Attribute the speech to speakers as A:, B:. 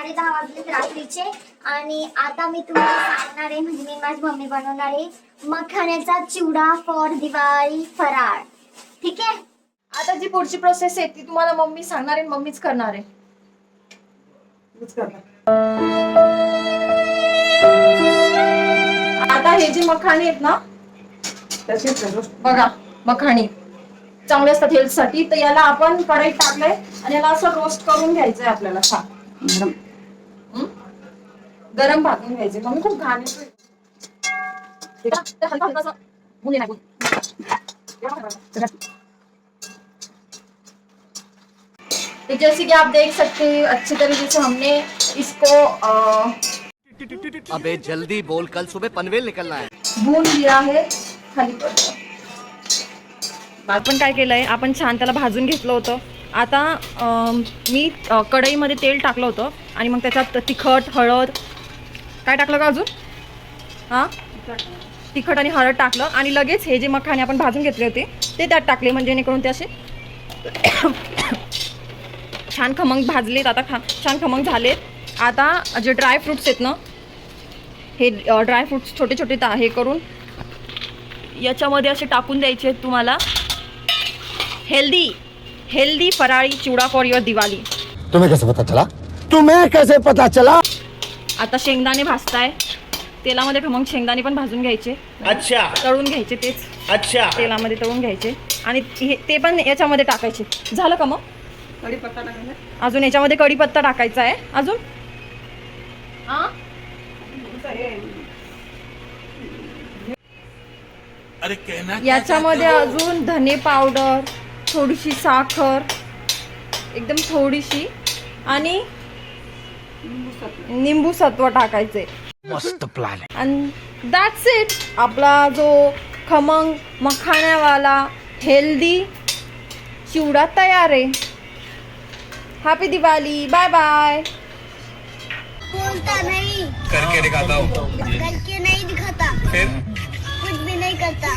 A: 10:30 वाजले रात्रीचे आणि आता मी तुम्हाला सांगणार आहे, म्हणजे मी माझी मम्मी बनवणार आहे मखाण्याचा चिवडा फॉर दिवाळी फराळ. ठीक आहे.
B: आता जी पुढची प्रोसेस आहे ती तुम्हाला मम्मी सांगणार आहे, मम्मीच करणार आहे. आता हे जे मखाणे आहेत ना, बघा मखाणे चांगले असतात हेल्थ साठी, तर याला आपण कढईत टाकलंय आणि याला असं रोस्ट करून घ्यायचंय आपल्याला. छान गरम भाजून घ्यायचे. मम्मी खूप घाण येतोय. तो जैसे कि आप देख सकते हैं अच्छे तरीके से हमने इसको
C: अबे जल्दी बोल, कल सुबह पनवेल निकलना है.
B: भून लिया है. खाली पडतं. आपण काय केलंय, आपण छान त्याला भाजून घेतलं होतं. आता मी कढईमध्ये तेल टाकलं होतं आणि मग त्याच्यात तिखट, हळद काय टाकलं का अजून, हां तिखट आणि हळद टाकलं आणि लगेच हे जे मखाणे आपण भाजून घेतले होते ते त्यात टाकले, म्हणजे जेणेकरून ते असे छान खमंग भाजलेत. आता छान खमंग झालेत. आता जे ड्राय फ्रूट्स आहेत ना, हे ड्राय फ्रूट्स छोटे छोटे हे करून याच्यामध्ये असे टाकून द्यायचे आहेत तुम्हाला. हेल्दी फराळी चिवडा फॉर युअर दिवाळी.
C: तुम्हें कैसे पता चला? तुम्हें कैसे पता चला?
B: आता शेंगदाणे भाजताय तेलामध्ये, खमंग शेंगदाणे पण भाजून घ्यायचे. अच्छा. तळून घ्यायचे, तेच अच्छा तेलामध्ये तळून घ्यायचे आणि ते पण याच्यामध्ये टाकायचे. झालं का मग? कढीपत्ता टाकायचा अजून, याच्यामध्ये कढीपत्ता टाकायचा आहे अजून. याच्यामध्ये अजून धने पावडर, थोडीशी साखर, एकदम थोडीशी, आणि निंबू सत्व टाकायचे.
C: मस्त प्लॅन आहे.
B: आणि दॅट्स इट. आपला जो खमंग मखाण्यावाला हेल्दी चिवडा तयार आहे. हैप्पी दिवाली. Bye bye.
A: बोलता नहीं,
C: करके दिखाता हूँ.
A: करके नहीं दिखाता,
C: फिर
A: कुछ भी नहीं करता.